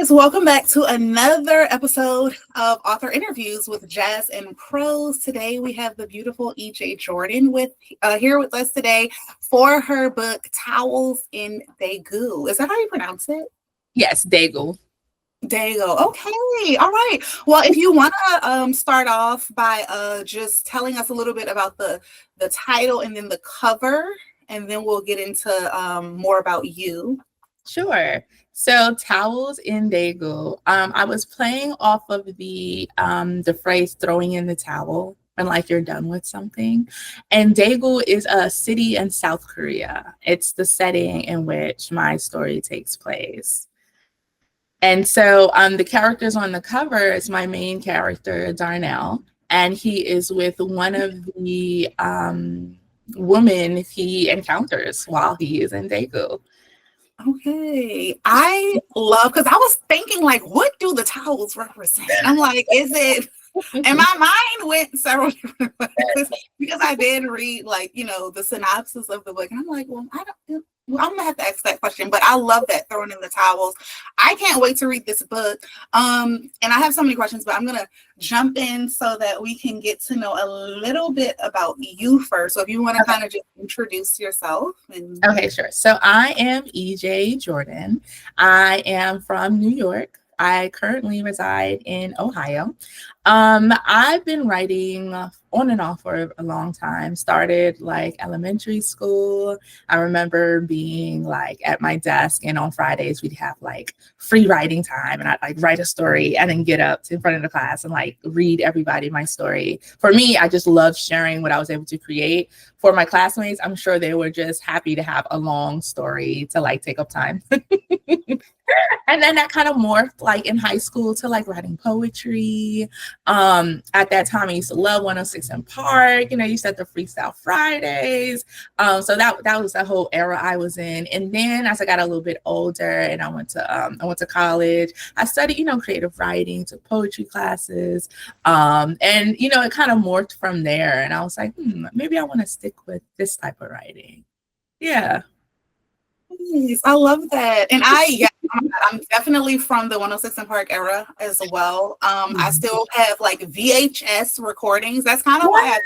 guys, welcome back to another episode of Author Interviews with Jazz and Prose. Today we have the beautiful E.J. Jordan here with us today for her book Towels in Daegu. Is that how you pronounce it? Yes, Daegu. Daegu. Okay. All right. Well, if you want to start off by just telling us a little bit about the title and then the cover, and then we'll get into more about you. Sure. So Towels in Daegu. I was playing off of the phrase throwing in the towel when like you're done with something. And Daegu is a city in South Korea. It's the setting in which my story takes place. And so the characters on the cover is my main character, Darnell, and he is with one of the women he encounters while he is in Daegu. Okay. I love, because I was thinking, like, what do the towels represent? I'm like, is it, and my mind went several different places because I did read, like, the synopsis of the book. And I'm like, well, I'm going to have to ask that question. But I love that, throwing in the towels. I can't wait to read this book. And I have so many questions, but I'm going to jump in so that we can get to know a little bit about you first. So if you want to kind of just introduce yourself. Okay, sure. So I am E.J. Jordan. I am from New York. I currently reside in Ohio. I've been writing on and off for a long time. Started like elementary school. I remember being like at my desk, and on Fridays we'd have like free writing time, and I'd like write a story and then get up in front of the class and like read everybody my story. For me, I just loved sharing what I was able to create. For my classmates, I'm sure they were just happy to have a long story to like take up time. And then that kind of morphed like in high school to like writing poetry. At that time I used to love 106 in Park, you said the Freestyle Fridays. So that was the whole era I was in. And then as I got a little bit older and I went to college, I studied, creative writing, took poetry classes. And it kind of morphed from there. And I was like, maybe I want to stick with this type of writing. Yeah. I love that. And I'm definitely from the 106 in Park era as well. I still have like VHS recordings. That's kind of why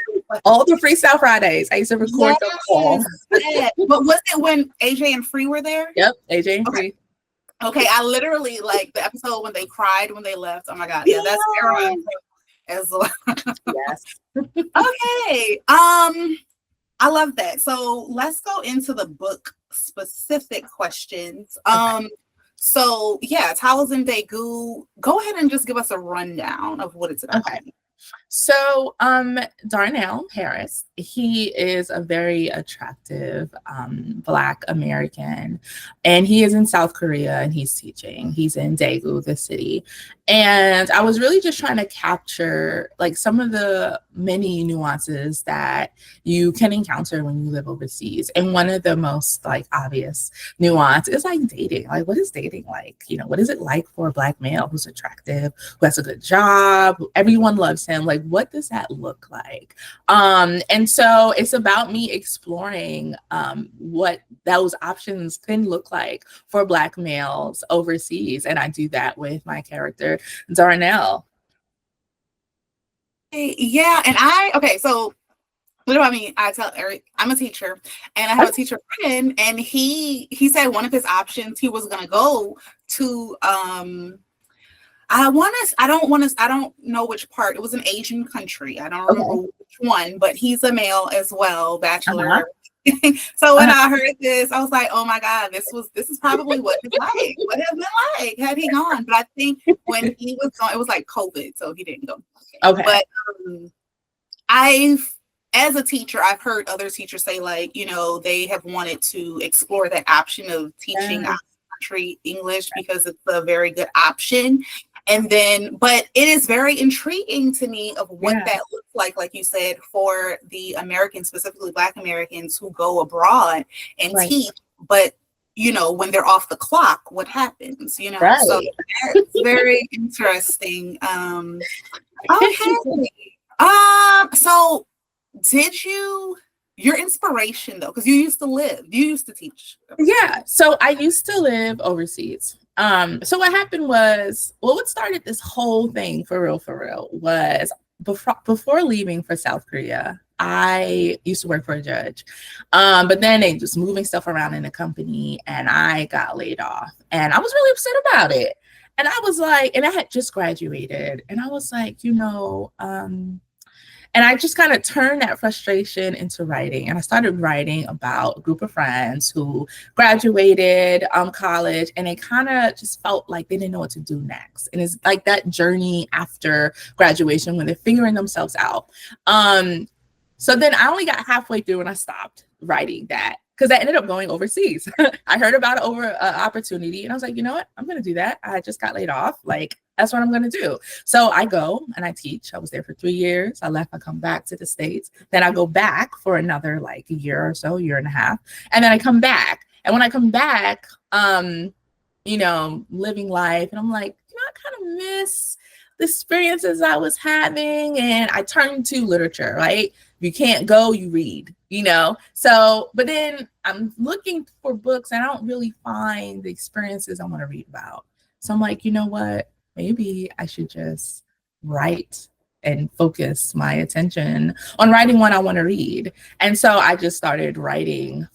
all the Freestyle Fridays. I used to record them all. But was it when AJ and Free were there? Yep, AJ and Free. Okay, I literally like the episode when they cried when they left. Oh my God. Yeah, that's era as well. Yes. Okay. I love that. So let's go into the book specific questions. Okay. So yeah, Towels in Daegu. Go ahead and just give us a rundown of what it's about. Okay. So Darnell Harris, he is a very attractive Black American, and he is in South Korea and he's teaching. He's in Daegu, the city. And I was really just trying to capture like some of the many nuances that you can encounter when you live overseas. And one of the most like obvious nuance is like dating. Like, what is dating like? What is it like for a Black male who's attractive, who has a good job, everyone loves him? Like, what does that look like? And so it's about me exploring what those options can look like for Black males overseas. And I do that with my character, Darnell. Yeah, and so what about me? I tell Eric, I'm a teacher, and I have a teacher friend, and he said one of his options, he was gonna go to I don't know which part. It was an Asian country. I don't remember which one, but he's a male as well, bachelor. So when I heard this, I was like, oh my God, this is probably what it's like. What it been like had he gone? But I think when he was gone, it was like COVID, so he didn't go. Okay. But as a teacher, I've heard other teachers say like, they have wanted to explore that option of teaching out of country English because it's a very good option. And then, but it is very intriguing to me of what that looks like you said, for the Americans, specifically Black Americans who go abroad and teach, but when they're off the clock, what happens, so it's very interesting. Okay. So your inspiration though, because you used to teach. Yeah. So I used to live overseas. So what happened was, well, what started this whole thing for real was before leaving for South Korea, I used to work for a judge. But then they just moving stuff around in the company and I got laid off and I was really upset about it. And I was like, and I had just graduated and I was like, and I just kind of turned that frustration into writing. And I started writing about a group of friends who graduated college and they kind of just felt like they didn't know what to do next. And it's like that journey after graduation when they're figuring themselves out. So then I only got halfway through and I stopped writing that because I ended up going overseas. I heard about it over opportunity and I was like, you know what? I'm going to do that. I just got laid off. Like, that's what I'm going to do. So I go and I teach. I was there for 3 years. I left. I come back to the States. Then I go back for another like a year or so, year and a half. And then I come back. And when I come back, living life. And I'm like, I kind of miss the experiences I was having. And I turned to literature, right? If you can't go, you read, So, but then I'm looking for books and I don't really find the experiences I want to read about. So I'm like, you know what? Maybe I should just write and focus my attention on writing what I want to read. And so I just started writing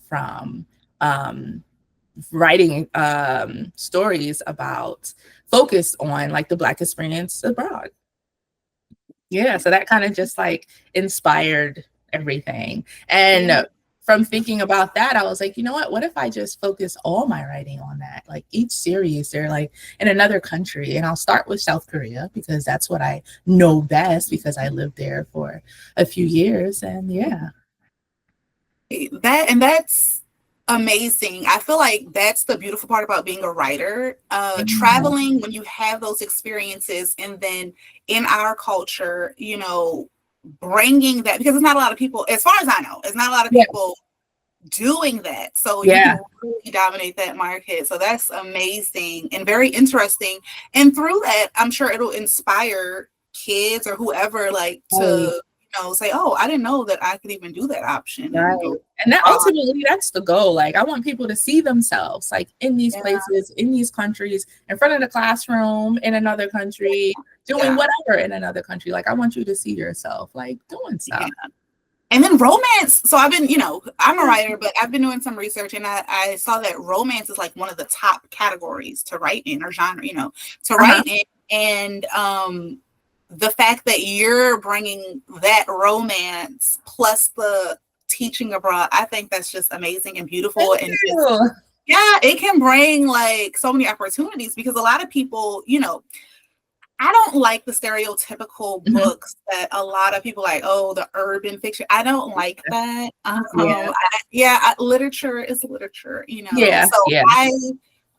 stories about focus on like the Black experience abroad. Yeah, so that kind of just like inspired everything. And from thinking about that, I was like, you know what if I just focus all my writing on that? Like each series, they're like in another country. And I'll start with South Korea because that's what I know best because I lived there for a few years. And yeah. That's amazing. I feel like that's the beautiful part about being a writer. Traveling when you have those experiences and then in our culture, bringing that, because it's not a lot of people, as far as I know, it's not a lot of people doing that. So you can really dominate that market. So that's amazing and very interesting. And through that, I'm sure it'll inspire kids or whoever to say, oh, I didn't know that I could even do that option. Right. And that ultimately, that's the goal. Like, I want people to see themselves like in these places, in these countries, in front of the classroom, in another country, doing whatever in another country. Like, I want you to see yourself like doing stuff. Yeah. And then romance. So I've been, I'm a writer, but I've been doing some research and I saw that romance is like one of the top categories to write in or genre, to write in. And the fact that you're bringing that romance plus the teaching abroad, I think that's just amazing and beautiful. And it can bring like so many opportunities because a lot of people, I don't like the stereotypical books that a lot of people like, oh, the urban fiction. I don't like that. Literature is literature, I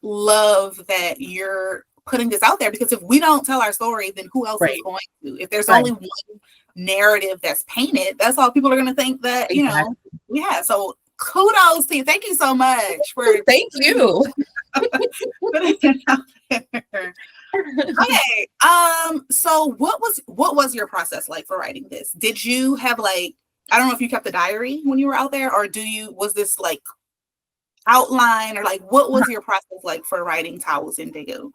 love that you're putting this out there because if we don't tell our story, then who else is going to? If there's only one narrative that's painted, that's all people are going to think that, so kudos to you. Thank you so much for thank you. putting it out there. Okay. So what was your process like for writing this? Did you have I don't know if you kept a diary when you were out there or was this like outline or what was your process like for writing Towels in Daegu?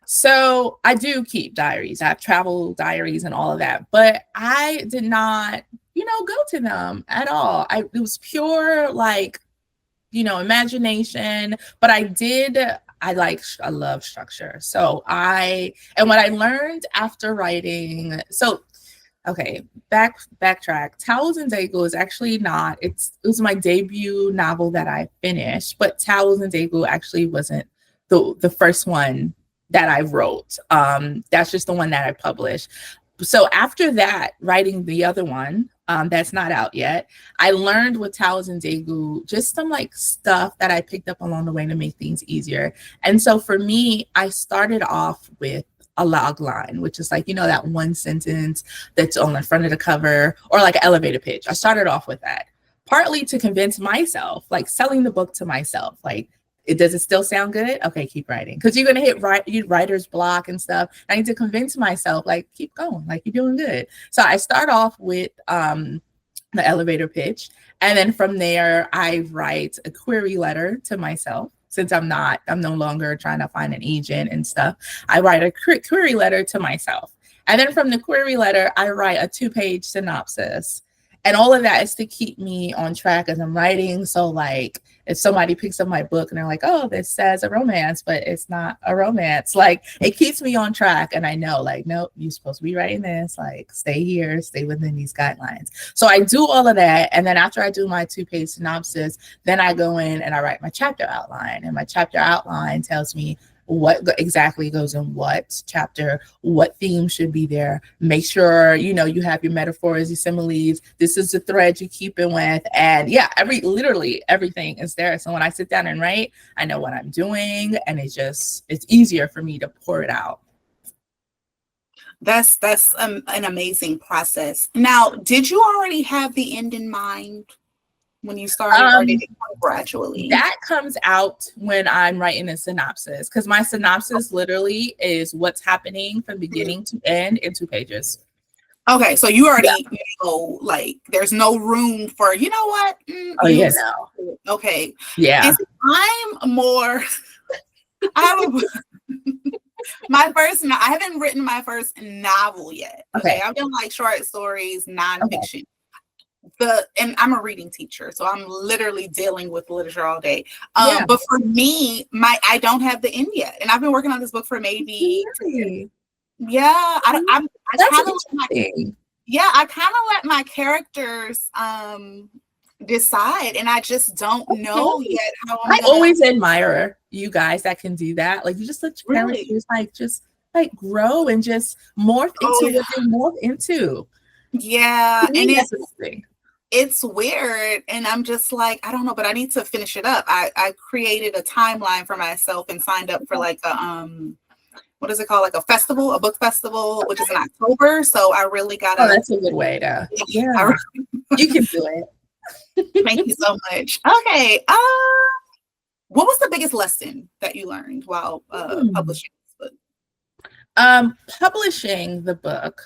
So I do keep diaries. I have travel diaries and all of that, but I did not, go to them at all. It was pure imagination, but I love structure. So what I learned after writing, backtrack. Towels in Daegu is actually not, it was my debut novel that I finished, but Towels in Daegu actually wasn't the first one that I wrote. That's just the one that I published. So after that, writing the other one, that's not out yet, I learned with Towels in Daegu just some stuff that I picked up along the way to make things easier. And so for me, I started off with a log line, which is that one sentence that's on the front of the cover or like an elevator pitch. I started off with that, partly to convince myself, selling the book to myself, does it still sound good? Okay, keep writing. Because you're going to hit writer's block and stuff. I need to convince myself, keep going, you're doing good. So I start off with the elevator pitch. And then from there, I write a query letter to myself. since I'm no longer trying to find an agent and stuff, I write a query letter to myself. And then from the query letter, I write a 2-page synopsis. And all of that is to keep me on track as I'm writing. So like if somebody picks up my book and they're like, oh, this says a romance, but it's not a romance, like it keeps me on track. And I know like, nope, you're supposed to be writing this, like stay here, stay within these guidelines. So I do all of that. And then after I do my 2-page synopsis, then I go in and I write my chapter outline. And my chapter outline tells me what exactly goes in what chapter, what theme should be there. Make sure, you know, you have your metaphors, your similes. This is the thread you're keeping with. And yeah, literally everything is there. So when I sit down and write, I know what I'm doing, and it's easier for me to pour it out. That's an amazing process. Now, did you already have the end in mind when you started, or did it come gradually? That comes out when I'm writing a synopsis, because my synopsis literally is what's happening from beginning to end in 2 pages. Okay, so you already know, like, there's no room for, you know what? No. Okay. Yeah. And I'm more, I haven't written my first novel yet. Okay. I've done like short stories, nonfiction. Okay. And I'm a reading teacher, so I'm literally dealing with literature all day. But for me, I don't have the end yet, and I've been working on this book for maybe. Really? Yeah, I kind of let my characters decide, and I just don't know yet how I always admire you guys that can do that. Like you just let your characters like grow and just morph into what they morph into. Yeah, and it's weird, and I'm just like, I don't know, but I need to finish it up. I created a timeline for myself and signed up for like a what is it called, like a book festival, which is in October. So I really gotta. Oh, that's a good way to. Yeah, you can do it. Thank you so much. Okay, what was the biggest lesson that you learned while publishing this book? Publishing the book.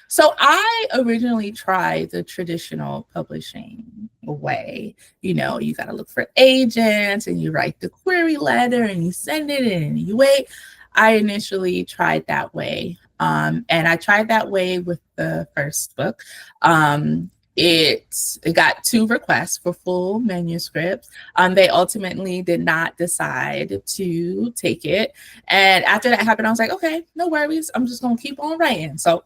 So I originally tried the traditional publishing way. You know, you got to look for agents and you write the query letter and you send it in and you wait. I initially tried that way. And I tried that way with the first book. It got 2 requests for full manuscripts. They ultimately did not decide to take it. And after that happened, I was like, okay, no worries. I'm just going to keep on writing. So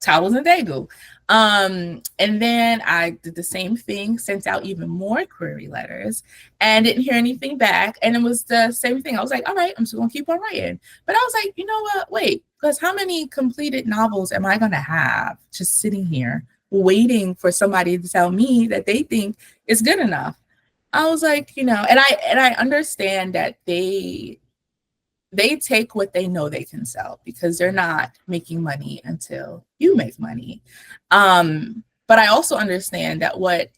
Towels and Daegu. And then I did the same thing, sent out even more query letters and didn't hear anything back. And it was the same thing. I was like, all right, I'm just gonna keep on writing. But I was like, you know what? Wait, because how many completed novels am I gonna have just sitting here waiting for somebody to tell me that they think it's good enough? I was like, you know, and I understand that they take what they know they can sell because they're not making money until you make money. But I also understand that what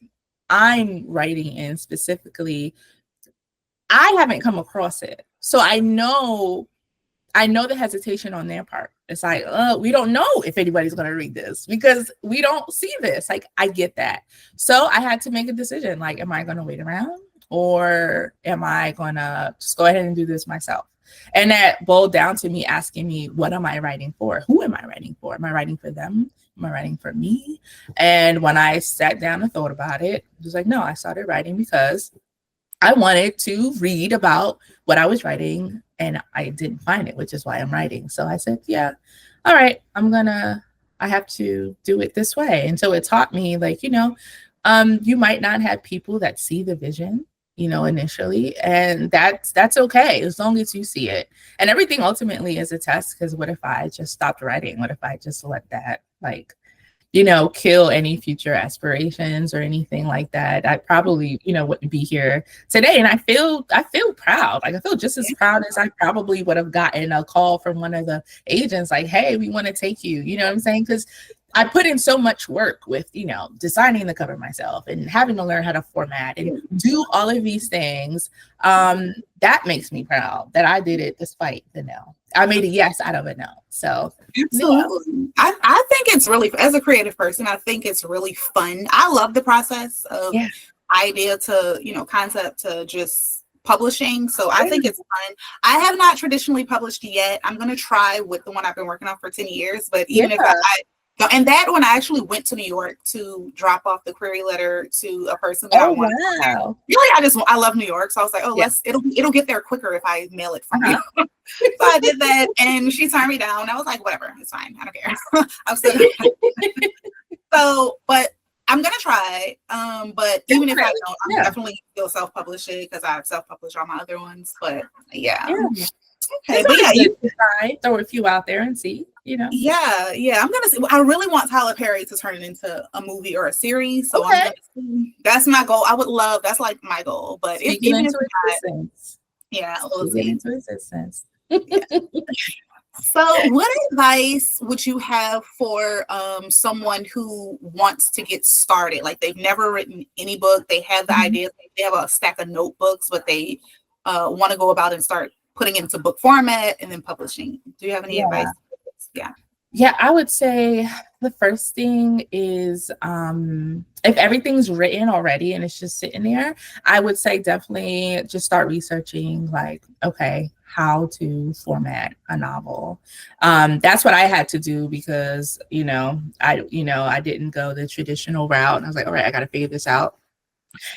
I'm writing in specifically, I haven't come across it. So I know the hesitation on their part. It's like, we don't know if anybody's going to read this because we don't see this. Like, I get that. So I had to make a decision. Like, am I going to wait around or am I going to just go ahead and do this myself? And that boiled down to me asking me, what am I writing for? Who am I writing for? Am I writing for them? Am I writing for me? And when I sat down and thought about it, I was like, no, I started writing because I wanted to read about what I was writing and I didn't find it, which is why I'm writing. So I said, yeah, all right, I have to do it this way. And so it taught me, like, you know, you might not have people that see the vision, you know, initially, and that's okay as long as you see it. And everything ultimately is a test, because what if I just stopped writing? What if I just let that, like, you know, kill any future aspirations or anything like that? I probably, you know, wouldn't be here today. And I feel proud. Like, I feel just as proud as I probably would have gotten a call from one of the agents like, hey, we want to take you. You know what I'm saying? Because I put in so much work with, you know, designing the cover myself and having to learn how to format and do all of these things. That makes me proud that I did it despite the no. I made a yes out of a no. So absolutely. I think it's really, as a creative person, I think it's really fun. I love the process of idea to, you know, concept to just publishing. So I think it's fun. I have not traditionally published yet. I'm going to try with the one I've been working on for 10 years. But even if I and that one, I actually went to New York to drop off the query letter to a person that I wanted. Wow. Really, I love New York. So I was like, oh, it'll get there quicker if I mail it from you. So I did that, and she turned me down. I was like, whatever, it's fine. I don't care. I'm still so, but I'm gonna try. But even if I don't, I'm definitely still self-publish it because I've self-published all my other ones. But yeah. Okay, but yeah, you try throw a few out there and see, you know. Yeah, I'm gonna see. I really want Tyler Perry to turn it into a movie or a series. So I'm gonna see. That's my goal. I would love. That's like my goal. But even if not, we'll see. Into existence. So, what advice would you have for someone who wants to get started? Like they've never written any book. They have the idea. They have a stack of notebooks, but they want to go about and start putting it into book format and then publishing. Do you have any advice? Yeah, I would say the first thing is if everything's written already and it's just sitting there, I would say definitely just start researching, like, okay, how to format a novel. That's what I had to do because, I didn't go the traditional route. And I was like, all right, I got to figure this out.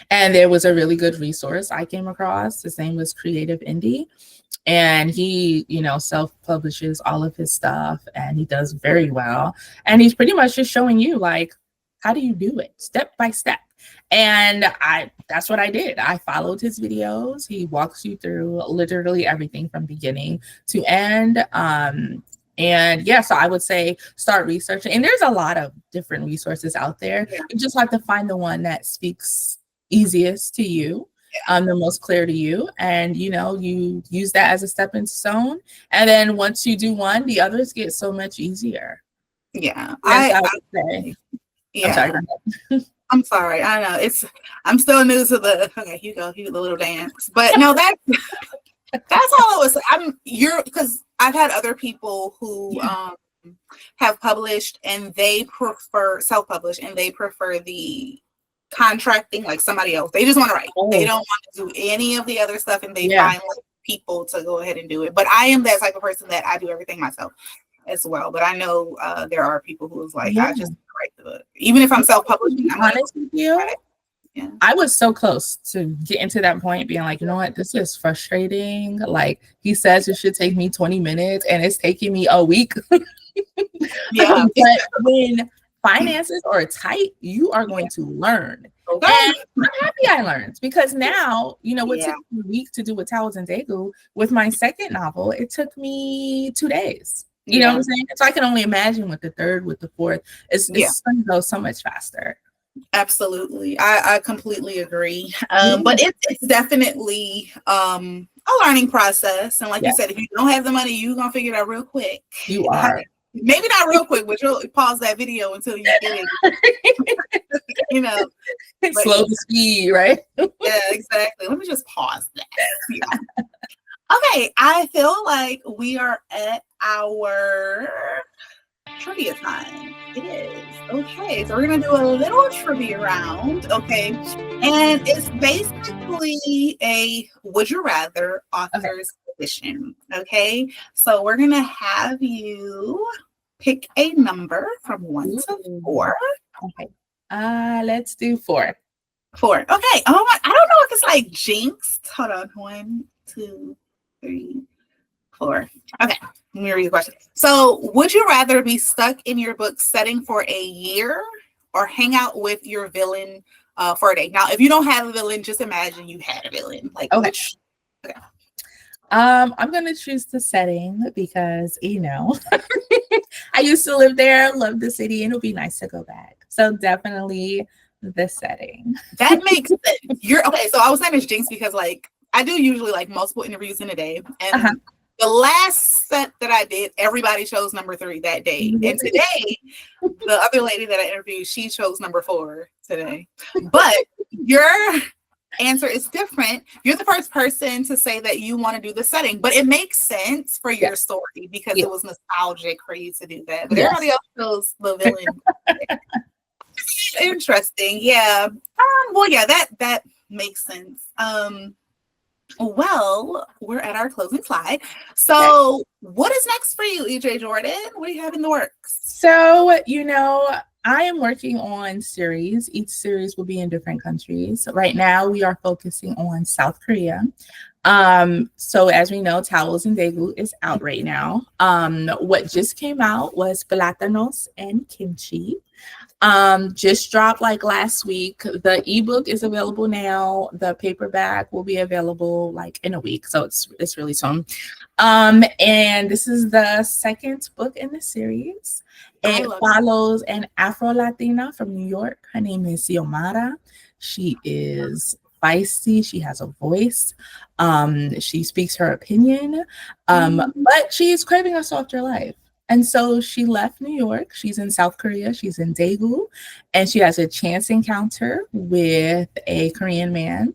And there was a really good resource I came across. His name was Creative Indie. And he, self-publishes all of his stuff and he does very well. And he's pretty much just showing you, like, how do you do it step by step? And that's what I did. I followed his videos. He walks you through literally everything from beginning to end. So I would say start researching. And there's a lot of different resources out there. You just have to find the one that speaks easiest to you. The most clear to you, and you use that as a stepping stone, and then once you do one, the others get so much easier. I would say. I'm sorry. I know I'm still new to the you go the little dance, but no, that's all it was. Because I've had other people who have published and they prefer self-publish and they prefer the contracting like somebody else. They just want to write. They don't want to do any of the other stuff, and they find people to go ahead and do it. But I am that type of person that I do everything myself as well. But I know there are people who's like, I just write the book. Even if I'm self-publishing, I'm honest with you. I was so close to getting to that point, being like, you know what, this is frustrating. Like he says it should take me 20 minutes and it's taking me a week. But when finances are tight, you are going to learn. And I'm happy I learned because now, what took me a week to do with Towels and Daegu, with my second novel, it took me 2 days. You know what I'm saying? So I can only imagine with the third, with the fourth, it's going to go so much faster. Absolutely. I completely agree. But it's definitely a learning process. And like you said, if you don't have the money, you're going to figure it out real quick. You are. Maybe not real quick, but you'll pause that video until you get it. Slow the speed, right? Yeah, exactly. Let me just pause that. Okay, I feel like we are at our trivia time. It is. Okay, so we're going to do a little trivia round. Okay, and it's basically a would you rather author's edition. Okay, so we're going to have you pick a number from 1 to 4. Okay, let's do 4. 4. Okay. Oh my, I don't know if it's like jinxed. Hold on. 1, 2, 3, 4. Okay. Let me read the question. So, would you rather be stuck in your book setting for a year or hang out with your villain for a day? Now, if you don't have a villain, just imagine you had a villain. Like, which? Okay. I'm gonna choose the setting because I used to live there, love the city, and it'll be nice to go back. So definitely the setting. That makes sense. You're okay. So I was saying it's jinx because like I do usually like multiple interviews in a day, and the last set that I did, everybody chose number 3 that day. And today, the other lady that I interviewed, she chose number 4 today. But your answer is different. You're the first person to say that you want to do the setting, but it makes sense for your story because it was nostalgic for you to do that. But everybody else chose the villain. Interesting. Yeah. Well, yeah, that makes sense. Well, we're at our closing slide. So, what is next for you, EJ Jordan? What do you have in the works? So, I am working on series. Each series will be in different countries. Right now, we are focusing on South Korea. So as we know, Towels and Daegu is out right now. What just came out was Platanos and Kimchi. Just dropped like last week. The ebook is available now. The paperback will be available like in a week, so it's really soon. And this is the second book in the series. It follows an Afro Latina from New York. Her name is Xiomara. She is feisty. She has a voice. She speaks her opinion, but she's craving a softer life. And so she left New York. She's in South Korea. She's in Daegu, and she has a chance encounter with a Korean man.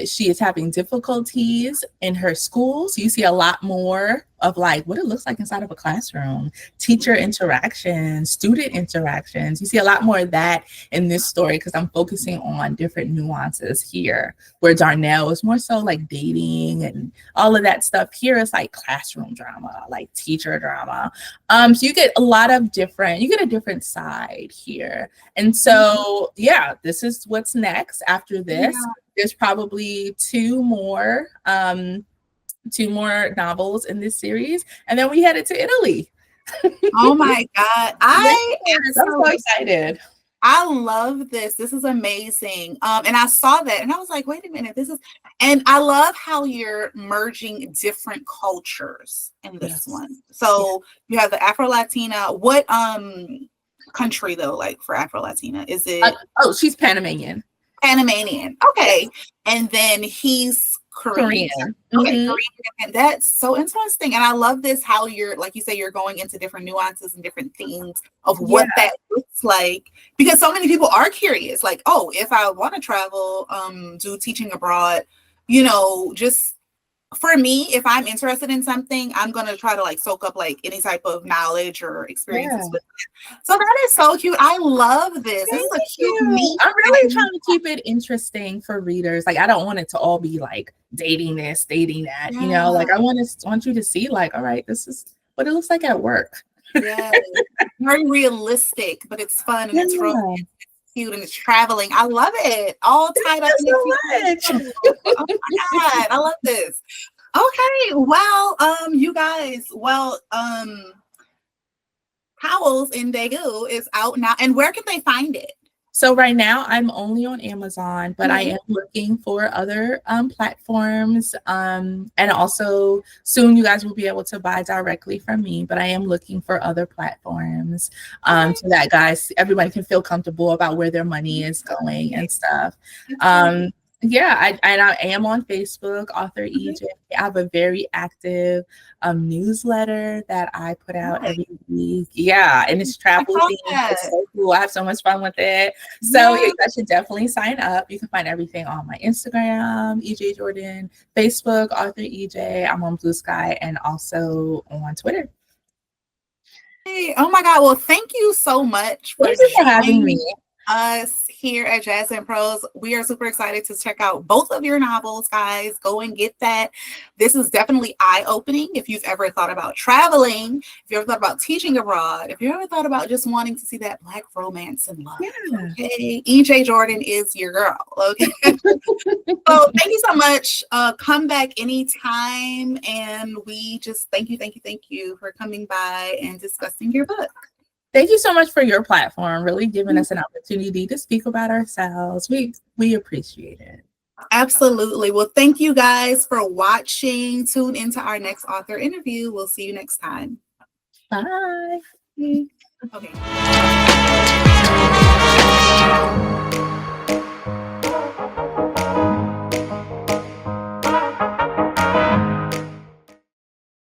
She is having difficulties in her school. So you see a lot more of like what it looks like inside of a classroom, teacher interactions, student interactions. You see a lot more of that in this story because I'm focusing on different nuances here, where Darnell is more so like dating and all of that stuff. Here is like classroom drama, like teacher drama. So you get a different side here. And so, yeah, this is what's next after this. Yeah. There's probably two more novels in this series, and then we headed to Italy. Oh my God. I'm so excited. I love this. This is amazing. And I saw that and I was like, wait a minute, and I love how you're merging different cultures in this one. So you have the Afro-Latina. What country though, like for Afro-Latina? Is it she's Panamanian. Okay. And then he's Korean. Okay, Korean. And that's so interesting. And I love this, how you're, like you say, you're going into different nuances and different themes of what that looks like. Because so many people are curious, like, oh, if I want to travel, do teaching abroad, just for me, if I'm interested in something, I'm going to try to like soak up like any type of knowledge or experiences with it. So that is so cute. I love this. This is a cute. I'm really trying to keep it interesting for readers. Like, I don't want it to all be like dating this, dating that, like I want you to see like, all right, this is what it looks like at work. Yeah. Very realistic, but it's fun and it's romantic. Cute and it's traveling. I love it. All tied up in so much. Oh my God, I love this. Okay, well, you guys, Towels in Daegu is out now. And where can they find it? So right now I'm only on Amazon, but I am looking for other platforms. And also soon you guys will be able to buy directly from me, but I am looking for other platforms so that everybody can feel comfortable about where their money is going and stuff. Yeah, I am on Facebook, author EJ. I have a very active newsletter that I put out every week. Yeah, and it's travel themed. It's so cool. I have so much fun with it. So you guys should definitely sign up. You can find everything on my Instagram, EJ Jordan, Facebook, author EJ. I'm on Blue Sky and also on Twitter. Hey, oh my God. Well, thank you so much for having me. Us here at Jazz and Prose. We are super excited to check out both of your novels, guys. Go and get that. This is definitely eye-opening. If you've ever thought about traveling, if you ever thought about teaching abroad, if you ever thought about just wanting to see that Black romance and love, okay, EJ Jordan is your girl. Okay. So thank you so much. Come back anytime, and we just thank you for coming by and discussing your book. Thank you so much for your platform, really giving us an opportunity to speak about ourselves. We appreciate it. Absolutely. Well, thank you guys for watching. Tune into our next author interview. We'll see you next time. Bye. Okay.